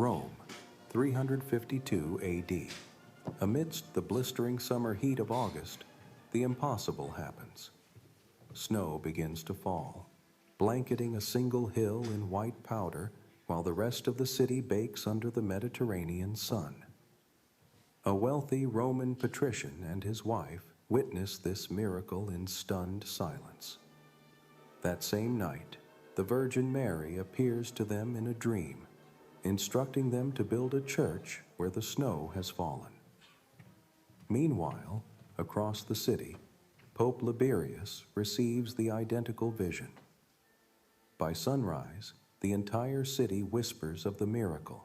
Rome, 352 AD. Amidst the blistering summer heat of August, the impossible happens. Snow begins to fall, blanketing a single hill in white powder while the rest of the city bakes under the Mediterranean sun. A wealthy Roman patrician and his wife witness this miracle in stunned silence. That same night, the Virgin Mary appears to them in a dream, instructing them to build a church where the snow has fallen. Meanwhile, across the city, Pope Liberius receives the identical vision. By sunrise, the entire city whispers of the miracle,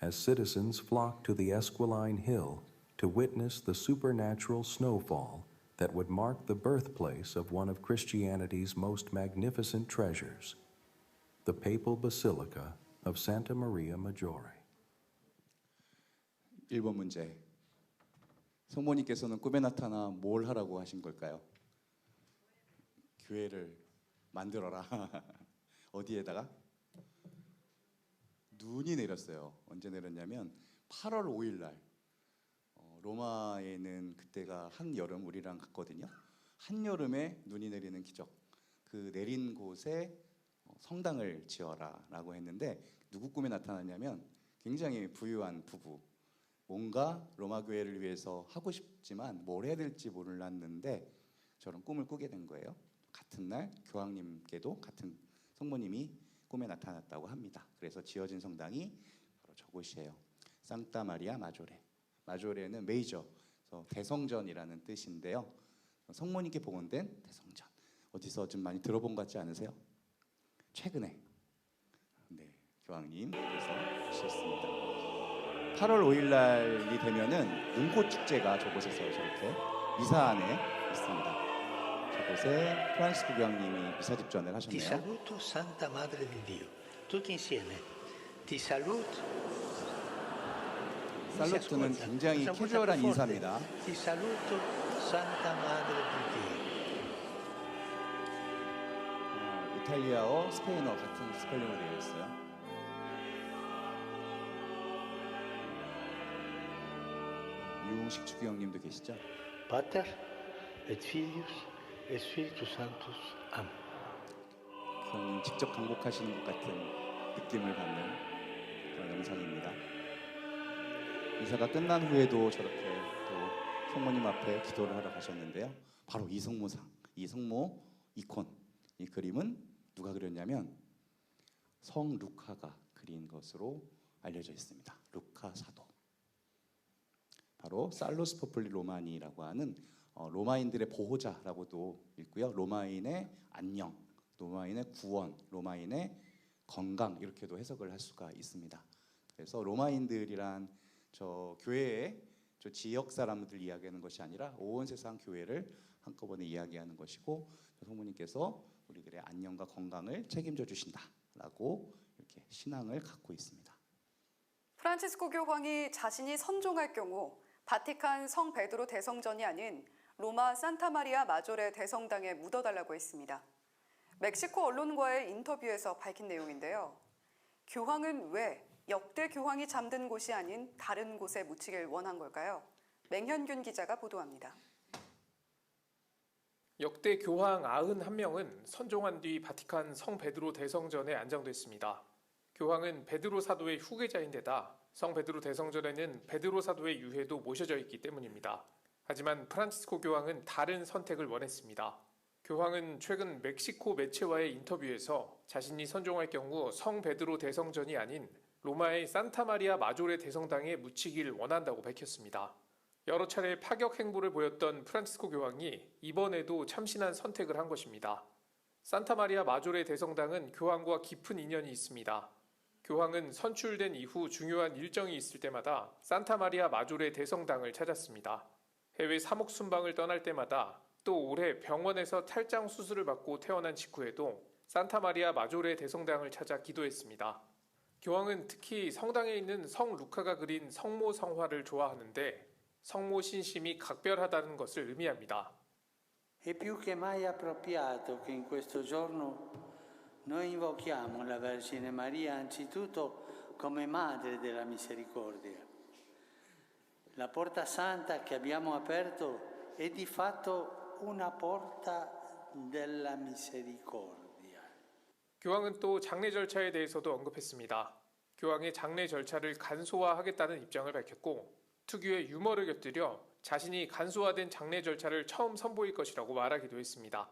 as citizens flock to the Esquiline Hill to witness the supernatural snowfall that would mark the birthplace of one of Christianity's most magnificent treasures, the Papal Basilica of Santa Maria Maggiore. 1번 문제. 성모님께서는 꿈에 나타나 뭘 하라고 하신 걸까요? 교회를 만들어라. 어디에다가? 눈이 내렸어요. 언제 내렸냐면 8월 5일 날. 로마에는 그때가 한여름, 우리랑 같거든요. 한여름에 눈이 내리는 기적. 그 내린 곳에 성당을 지어라 라고 했는데, 누구 꿈에 나타났냐면 굉장히 부유한 부부. 뭔가 로마 교회를 위해서 하고 싶지만 뭘 해야 될지 몰랐는데 저런 꿈을 꾸게 된 거예요. 같은 날 교황님께도 같은 성모님이 꿈에 나타났다고 합니다. 그래서 지어진 성당이 바로 저곳이에요. 산타 마리아 마조레. 마조레는 메이저, 그래서 대성전이라는 뜻인데요. 성모님께 복원된 대성전. 어디서 좀 많이 들어본 것 같지 않으세요? 최근에 교황님께서 지었습니다. 8월 5일 날이 되면은 눈꽃 축제가 저곳에서 저렇게 미사 안에 있습니다. 저곳에 프란시스코 교황님이 미사 집전을 하셨네요. Ti saluto Santa Madre di Dio. Tutti insieme. Ti saluto. 살루트는 굉장히 캐주얼한 인사입니다. Ti saluto Santa Madre di Dio. 이탈리아어, 스페인어 같은 스펠링으로 되어 있어요. 유식주 교황님도 계시죠? Pater et Filius et Spiritus Sanctus. Amen. 교황님 직접 강곡하시는 것 같은 느낌을 받는 그런 영상입니다. 미사가 끝난 후에도 저렇게 또 성모님 앞에 기도를 하러 가셨는데요. 바로 이 성모상, 이 성모 이콘, 이 그림은 누가 그렸냐면 성 루카가 그린 것으로 알려져 있습니다. 루카 사도. 바로 살루스 포플리 로마니라고 하는 로마인들의 보호자라고도 읽고요. 로마인의 안녕, 로마인의 구원, 로마인의 건강, 이렇게도 해석을 할 수가 있습니다. 그래서 로마인들이란 저 교회의 저 지역 사람들 이야기하는 것이 아니라 온 세상 교회를 한꺼번에 이야기하는 것이고, 성모님께서 우리들의 안녕과 건강을 책임져 주신다라고 이렇게 신앙을 갖고 있습니다. 프란치스코 교황이 자신이 선종할 경우 바티칸 성 베드로 대성전이 아닌 로마 산타 마리아 마조레 대성당에 묻어달라고 했습니다. 멕시코 언론과의 인터뷰에서 밝힌 내용인데요. 교황은 왜 역대 교황이 잠든 곳이 아닌 다른 곳에 묻히길 원한 걸까요? 맹현균 기자가 보도합니다. 역대 교황 91명은 선종한 뒤 바티칸 성 베드로 대성전에 안장됐습니다. 교황은 베드로 사도의 후계자인데다 성 베드로 대성전에는 베드로 사도의 유해도 모셔져 있기 때문입니다. 하지만 프란치스코 교황은 다른 선택을 원했습니다. 교황은 최근 멕시코 매체와의 인터뷰에서 자신이 선종할 경우 성 베드로 대성전이 아닌 로마의 산타 마리아 마조레 대성당에 묻히길 원한다고 밝혔습니다. 여러 차례 파격 행보를 보였던 프란치스코 교황이 이번에도 참신한 선택을 한 것입니다. 산타 마리아 마조레 대성당은 교황과 깊은 인연이 있습니다. 교황은 선출된 이후 중요한 일정이 있을 때마다 산타 마리아 마조레 대성당을 찾았습니다. 해외 사목 순방을 떠날 때마다, 또 올해 병원에서 탈장 수술을 받고 퇴원한 직후에도 산타 마리아 마조레 대성당을 찾아 기도했습니다. 교황은 특히 성당에 있는 성 루카가 그린 성모 성화를 좋아하는데 성모 신심이 각별하다는 것을 의미합니다. È più che mai appropriato che in questo giorno noi invochiamo la Vergine Maria anzitutto come madre della misericordia. La porta santa che abbiamo aperto è di fatto una porta della misericordia. 교황은 또 장례 절차에 대해서도 언급했습니다. 교황의 장례 절차를 간소화하겠다는 입장을 밝혔고 특유의 유머를 곁들여 자신이 간소화된 장례 절차를 처음 선보일 것이라고 말하기도 했습니다.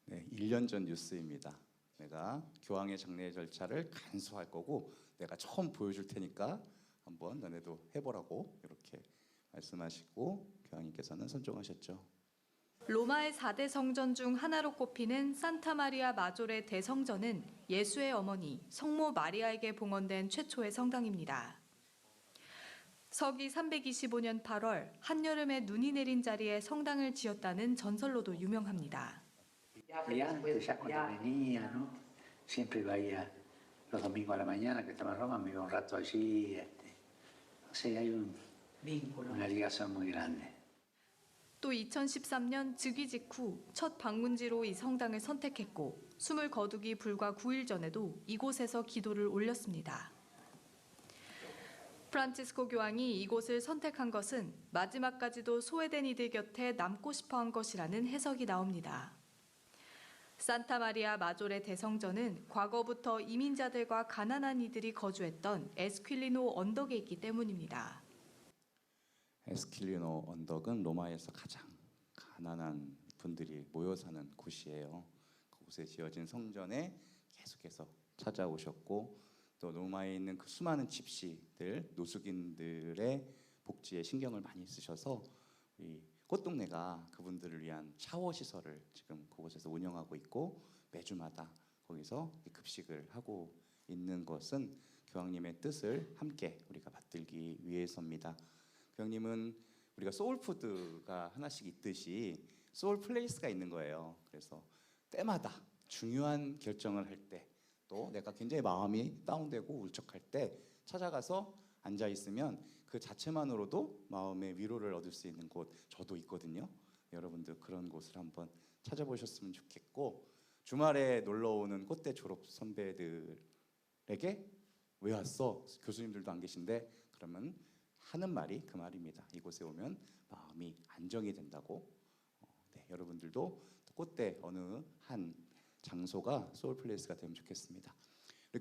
네, 1년 전 뉴스입니다. 내가 교황의 장례 절차를 간소화할 거고 내가 처음 보여줄 테니까 한번 너네도 해보라고 이렇게 말씀하시고 교황님께서는 선종하셨죠. 로마의 4대 성전 중 하나로 꼽히는 산타 마리아 마조레 대성전은 예수의 어머니 성모 마리아에게 봉헌된 최초의 성당입니다. 서기 325년 8월 한여름에 눈이 내린 자리에 성당을 지었다는 전설로도 유명합니다. Y antes, ya cuando venía, ¿no? Siempre iba ahí los domingos a la mañana, que estaba en Roma, me iba un rato allí. No sé, hay una ligación muy grande. 또 2013년 즉위 직후 첫 방문지로 이 성당을 선택했고 숨을 거두기 불과 9일 전에도 이곳에서 기도를 올렸습니다. 프란치스코 교황이 이곳을 선택한 것은 마지막까지도 소외된 이들 곁에 남고 싶어한 것이라는 해석이 나옵니다. 산타 마리아 마조레 대성전은 과거부터 이민자들과 가난한 이들이 거주했던 에스퀼리노 언덕에 있기 때문입니다. 에스킬리노 언덕은 로마에서 가장 가난한 분들이 모여 사는 곳이에요. 그곳에 지어진 성전에 계속해서 찾아오셨고 또 로마에 있는 그 수많은 집시들, 노숙인들의 복지에 신경을 많이 쓰셔서 이 꽃동네가 그분들을 위한 샤워 시설을 지금 그곳에서 운영하고 있고 매주마다 거기서 급식을 하고 있는 것은 교황님의 뜻을 함께 우리가 받들기 위해서입니다. 교황님은 우리가 소울푸드가 하나씩 있듯이 소울플레이스가 있는 거예요. 그래서 때마다 중요한 결정을 할 때 또 내가 굉장히 마음이 다운되고 울적할 때 찾아가서 앉아 있으면 그 자체만으로도 마음의 위로를 얻을 수 있는 곳 저도 있거든요. 여러분들 그런 곳을 한번 찾아보셨으면 좋겠고 주말에 놀러 오는 꽃대 졸업 선배들에게 왜 왔어? 교수님들도 안 계신데 그러면 하는 말이 그 말입니다. 이곳에 오면 마음이 안정이 된다고. 네, 여러분들도 꽃대 어느 한 장소가 소울플레이스가 되면 좋겠습니다.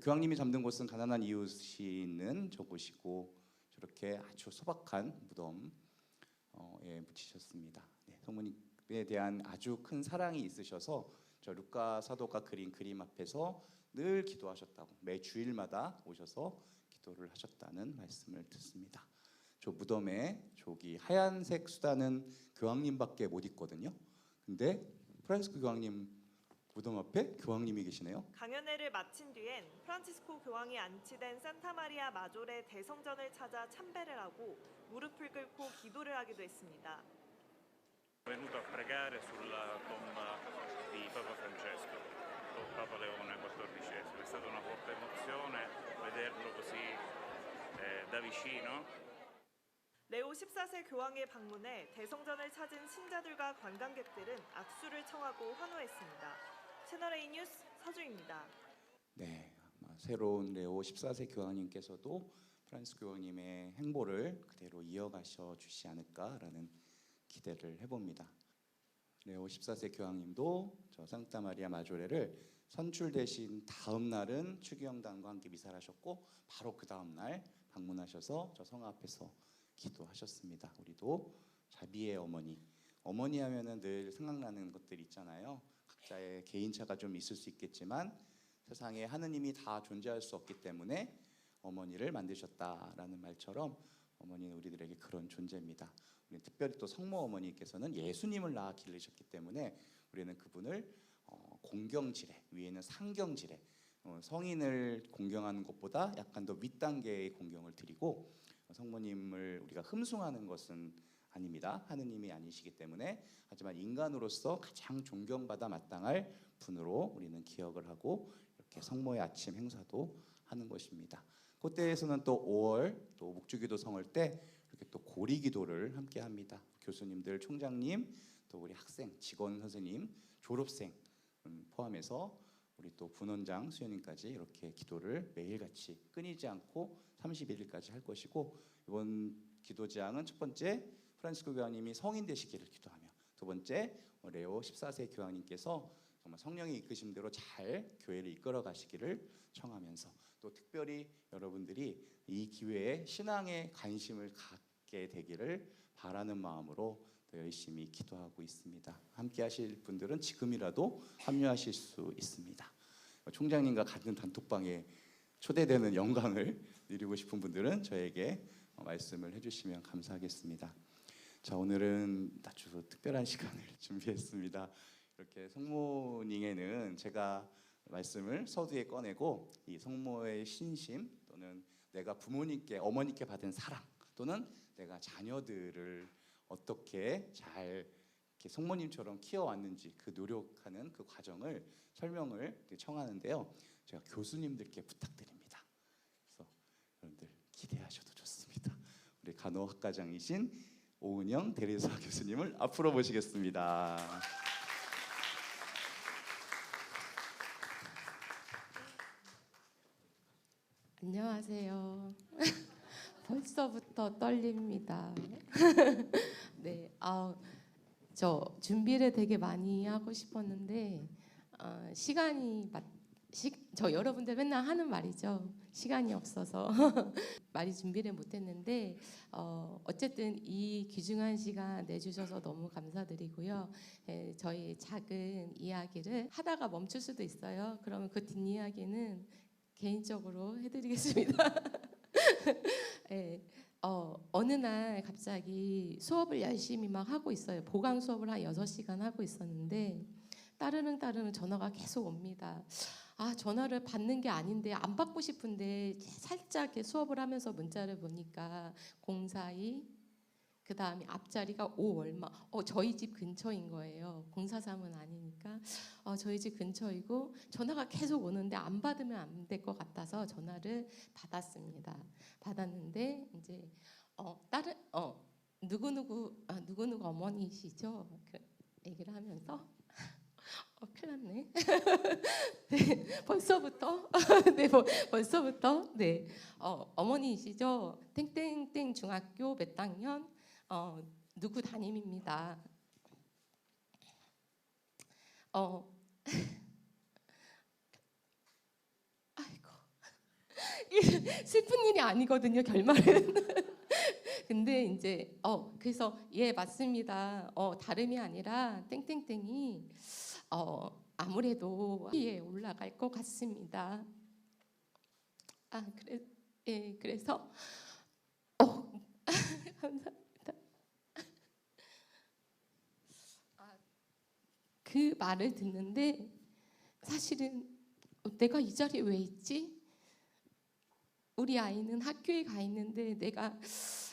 교황님이 잠든 곳은 가난한 이웃이 있는 저곳이고 저렇게 아주 소박한 무덤에 묻히셨습니다. 네, 성모님에 대한 아주 큰 사랑이 있으셔서 저 루카 사도가 그린 그림 앞에서 늘 기도하셨다고 매 주일마다 오셔서 기도를 하셨다는 말씀을 듣습니다. 저 무덤에 저기 하얀색 수단은 교황님밖에 못 입거든요. 근데 프란치스코 교황님 무덤 앞에 교황님이 계시네요. 강연회를 마친 뒤엔 프란치스코 교황이 안치된 산타 마리아 마조레 대성전을 찾아 참배를 하고 무릎을 꿇고 기도를 하기도 했습니다. venuto a pregare sulla tomba di Papa Francesco, Papa Leone XIV. È stata una forte emozione vederlo così da vicino. 레오 14세 교황의 방문에 대성전을 찾은 신자들과 관광객들은 악수를 청하고 환호했습니다. 채널A 뉴스 서주입니다. 네, 새로운 레오 14세 교황님께서도 프란치스코 교황님의 행보를 그대로 이어가셔 주시지 않을까라는 기대를 해봅니다. 레오 14세 교황님도 저 산타 마리아 마조레를 선출되신 다음 날은 추기영단과 함께 미사를 하셨고 바로 그 다음 날 방문하셔서 저 성 앞에서 기도하셨습니다. 우리도 자비의 어머니 하면은 늘 생각나는 것들 있잖아요. 각자의 개인차가 좀 있을 수 있겠지만 세상에 하느님이 다 존재할 수 없기 때문에 어머니를 만드셨다라는 말처럼 어머니는 우리들에게 그런 존재입니다. 우리 특별히 또 성모 어머니께서는 예수님을 낳아 기르셨기 때문에 우리는 그분을 공경지례 위에는 상경지례 성인을 공경하는 것보다 약간 더 윗단계의 공경을 드리고 성모님을 우리가 흠숭하는 것은 아닙니다. 하느님이 아니시기 때문에 하지만 인간으로서 가장 존경받아 마땅할 분으로 우리는 기억을 하고 이렇게 성모의 아침 행사도 하는 것입니다. 그때에서는 또 5월 또 묵주기도 성을 때 이렇게 또 고리기도를 함께 합니다. 교수님들, 총장님, 또 우리 학생, 직원 선생님, 졸업생 포함해서 우리 또 분원장 수녀님까지 이렇게 기도를 매일같이 끊이지 않고 31일까지 할 것이고, 이번 기도제항은 첫 번째 프란치스코 교황님이 성인 되시기를 기도하며, 두 번째 레오 14세 교황님께서 정말 성령의 이끄심대로 잘 교회를 이끌어 가시기를 청하면서, 또 특별히 여러분들이 이 기회에 신앙에 관심을 갖게 되기를 바라는 마음으로 더 열심히 기도하고 있습니다. 함께 하실 분들은 지금이라도 합류하실 수 있습니다. 총장님과 같은 단톡방에 초대되는 영광을 누리고 싶은 분들은 저에게 말씀을 해주시면 감사하겠습니다. 자, 오늘은 아주 특별한 시간을 준비했습니다. 이렇게 성모닝에는 제가 말씀을 서두에 꺼내고, 이 성모의 신심, 또는 내가 부모님께, 어머니께 받은 사랑, 또는 내가 자녀들을 어떻게 잘 이렇게 성모님처럼 키워왔는지 그 노력하는 그 과정을 설명을 청하는데요. 제가 교수님들께 부탁드립니다. 그래서 여러분들 기대하셔도 좋습니다. 우리 간호학과장이신 오은영 대리사 교수님을 앞으로 모시겠습니다. 안녕하세요. 벌써부터 떨립니다. 네, 저 준비를 되게 많이 하고 싶었는데 저 여러분들 맨날 하는 말이죠. 시간이 없어서 많이 준비를 못했는데 어쨌든 이 귀중한 시간 내주셔서 너무 감사드리고요. 저희 작은 이야기를 하다가 멈출 수도 있어요. 그러면 그 뒷이야기는 개인적으로 해드리겠습니다. 네, 어느 날 갑자기 수업을 열심히 막 하고 있어요. 보강 수업을 한 6시간 하고 있었는데 따르릉 전화가 계속 옵니다. 전화를 받는 게 아닌데, 안 받고 싶은데 살짝 이렇게 수업을 하면서 문자를 보니까 042, 그 다음에 앞자리가 5 얼마, 저희 집 근처인 거예요. 043은 아니니까 저희 집 근처이고, 전화가 계속 오는데 안 받으면 안 될 것 같아서 전화를 받았습니다. 받았는데 이제 누구누구 어머니시죠? 그 얘기를 하면서 큰일 났네. 네, 벌써부터 네, 벌써부터 네, 어머니이시죠? 땡땡땡 중학교 몇 학년 누구 담임입니다. 아이고, 슬픈 일이 아니거든요, 결말은. 근데 이제 그래서 예, 맞습니다. 다름이 아니라 땡땡땡이 아무래도 위에 올라갈 것 같습니다. 그래서 감사합니다. 그 말을 듣는데 사실은 내가 이 자리에 왜 있지? 우리 아이는 학교에 가 있는데 내가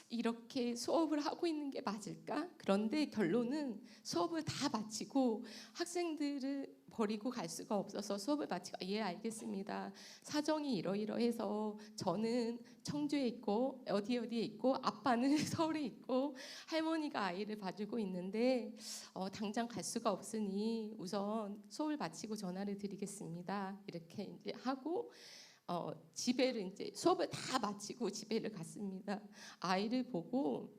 이렇게 수업을 하고 있는 게 맞을까? 그런데 결론은 수업을 다 마치고 학생들을 버리고 갈 수가 없어서 수업을 마치고 예, 알겠습니다. 사정이 이러이러해서 저는 청주에 있고 어디에 있고 아빠는 서울에 있고 할머니가 아이를 봐주고 있는데 당장 갈 수가 없으니 우선 수업을 마치고 전화를 드리겠습니다. 이렇게 이제 하고 집에를 이제 수업을 다 마치고 집에를 갔습니다. 아이를 보고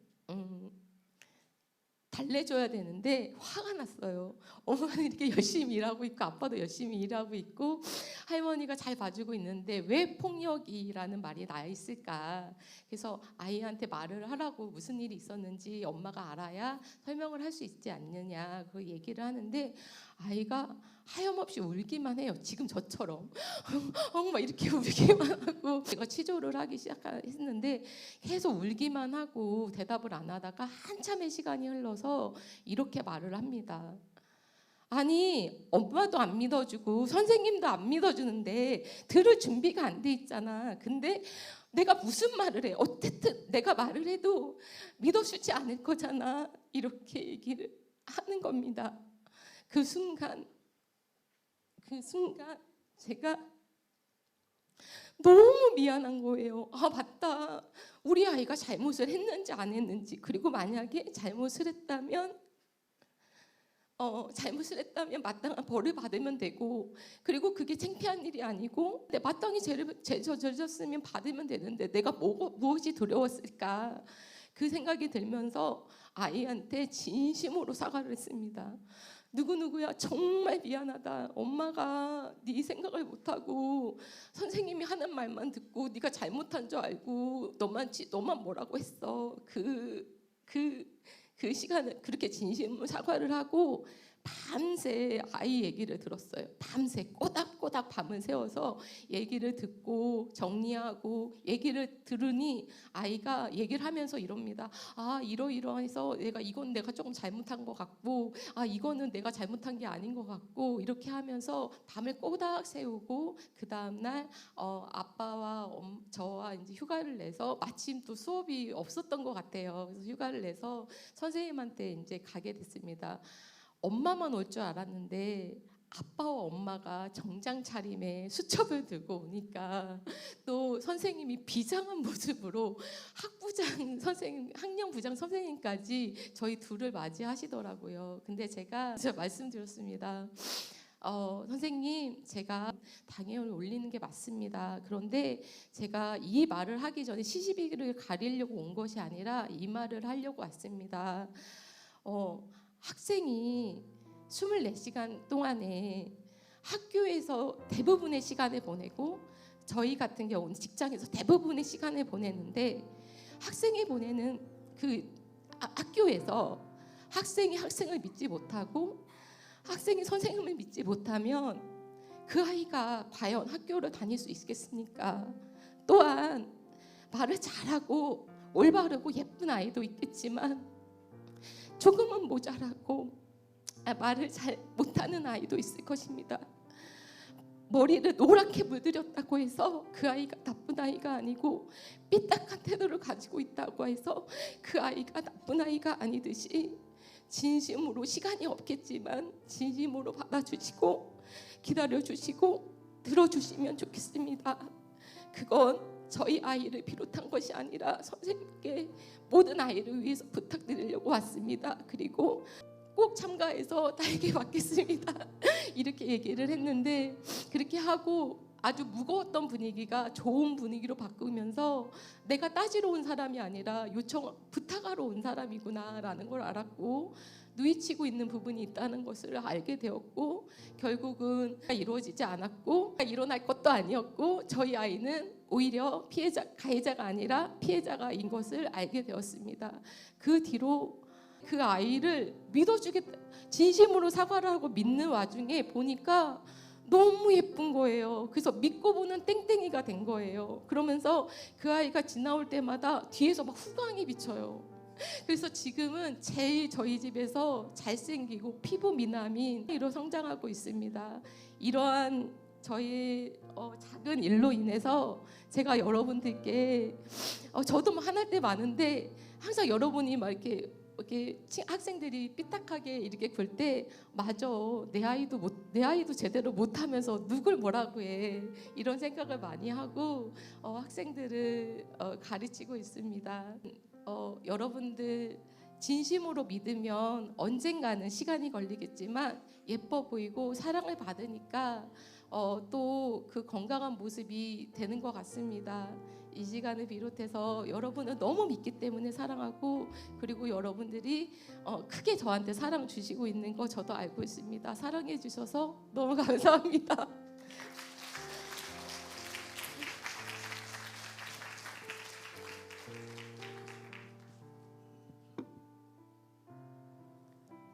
달래줘야 되는데 화가 났어요. 엄마는 이렇게 열심히 일하고 있고 아빠도 열심히 일하고 있고 할머니가 잘 봐주고 있는데 왜 폭력이라는 말이 나 있을까? 그래서 아이한테 말을 하라고, 무슨 일이 있었는지 엄마가 알아야 설명을 할 수 있지 않느냐 그 얘기를 하는데 아이가 하염없이 울기만 해요. 지금 저처럼 막 이렇게 울기만 하고, 제가 치조를 하기 시작했는데 계속 울기만 하고 대답을 안 하다가 한참의 시간이 흘러서 이렇게 말을 합니다. 아니, 엄마도 안 믿어주고 선생님도 안 믿어주는데 들을 준비가 안 돼 있잖아. 근데 내가 무슨 말을 해? 어쨌든 내가 말을 해도 믿어주지 않을 거잖아. 이렇게 얘기를 하는 겁니다. 그 순간 제가 너무 미안한 거예요. 맞다. 우리 아이가 잘못을 했는지 안 했는지, 그리고 만약에 잘못을 했다면 잘못을 했다면 마땅한 벌을 받으면 되고, 그리고 그게 창피한 일이 아니고 내 마땅히 죄를 졌으면 받으면 되는데 내가 무엇이 두려웠을까, 그 생각이 들면서 아이한테 진심으로 사과를 했습니다. 누구누구야, 정말 미안하다. 엄마가 네 생각을 못하고 선생님이 하는 말만 듣고 네가 잘못한 줄 알고 너만 뭐라고 했어. 그 시간에 그렇게 진심으로 사과를 하고 밤새 아이 얘기를 들었어요. 밤새 꼬닥꼬닥 밤을 새워서 얘기를 듣고 정리하고 얘기를 들으니 아이가 얘기를 하면서 이럽니다. 아, 이러이러해서 이건 내가 조금 잘못한 것 같고, 아, 이거는 내가 잘못한 게 아닌 것 같고, 이렇게 하면서 밤을 꼬닥 새우고 그 다음날 아빠와 저와 이제 휴가를 내서, 마침 또 수업이 없었던 것 같아요. 그래서 휴가를 내서 선생님한테 이제 가게 됐습니다. 엄마만 올 줄 알았는데 아빠와 엄마가 정장 차림에 수첩을 들고 오니까 또 선생님이 비장한 모습으로 학령부장 선생님까지 저희 둘을 맞이하시더라고요. 근데 제가 말씀드렸습니다. 선생님, 제가 당연히 올리는 게 맞습니다. 그런데 제가 이 말을 하기 전에 시시비를 가리려고 온 것이 아니라 이 말을 하려고 왔습니다. 학생이 24시간 동안에 학교에서 대부분의 시간을 보내고 저희 같은 경우는 직장에서 대부분의 시간을 보내는데, 학생이 보내는 그 학교에서 학생이 학생을 믿지 못하고 학생이 선생님을 믿지 못하면 그 아이가 과연 학교를 다닐 수 있겠습니까? 또한 말을 잘하고 올바르고 예쁜 아이도 있겠지만 조금은 모자라고 말을 잘 못하는 아이도 있을 것입니다. 머리를 노랗게 물들였다고 해서 그 아이가 나쁜 아이가 아니고, 삐딱한 태도를 가지고 있다고 해서 그 아이가 나쁜 아이가 아니듯이, 진심으로, 시간이 없겠지만 진심으로 받아주시고 기다려주시고 들어주시면 좋겠습니다. 그건 저희 아이를 비롯한 것이 아니라 선생님께 모든 아이를 위해서 부탁드리려고 왔습니다. 그리고 꼭 참가해서 딸기 받겠습니다. 이렇게 얘기를 했는데, 그렇게 하고 아주 무거웠던 분위기가 좋은 분위기로 바꾸면서 내가 따지러 온 사람이 아니라 부탁하러 온 사람이구나라는 걸 알았고, 누이치고 있는 부분이 있다는 것을 알게 되었고, 결국은 이루어지지 않았고 일어날 것도 아니었고, 저희 아이는 오히려 가해자가 아니라 피해자가인 것을 알게 되었습니다. 그 뒤로 그 아이를 믿어주겠다, 진심으로 사과를 하고 믿는 와중에 보니까 너무 예쁜 거예요. 그래서 믿고 보는 땡땡이가 된 거예요. 그러면서 그 아이가 지나올 때마다 뒤에서 막 후광이 비쳐요. 그래서 지금은 제일 저희 집에서 잘생기고 피부 미남인으로 성장하고 있습니다. 이러한 저희 작은 일로 인해서 제가 여러분들께 저도 화날 때 많은데, 항상 여러분이 막 이렇게 학생들이 삐딱하게 이렇게 굴 때, 맞아, 내 아이도 제대로 못하면서 누굴 뭐라고 해, 이런 생각을 많이 하고 학생들을 가르치고 있습니다. 여러분들 진심으로 믿으면 언젠가는 시간이 걸리겠지만 예뻐 보이고 사랑을 받으니까 또 그 건강한 모습이 되는 것 같습니다. 이 시간을 비롯해서 여러분을 너무 믿기 때문에 사랑하고, 그리고 여러분들이 크게 저한테 사랑 주시고 있는 거 저도 알고 있습니다. 사랑해 주셔서 너무 감사합니다.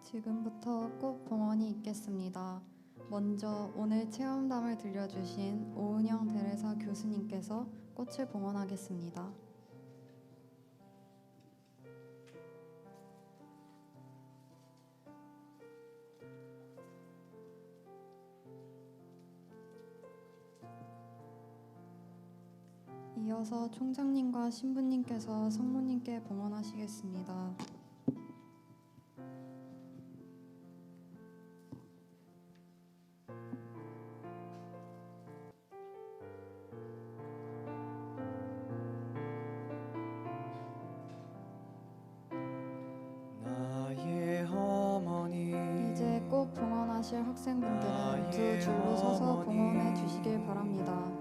지금부터 꽃 봉헌이 있겠습니다. 먼저 오늘 체험담을 들려주신 오은영 테레사 교수님께서 꽃을 봉헌하겠습니다. 이어서 총장님과 신부님께서 성모님께 봉헌하시겠습니다. 이제 오실 학생분들은 두 줄로 서서 봉헌해 주시길 바랍니다.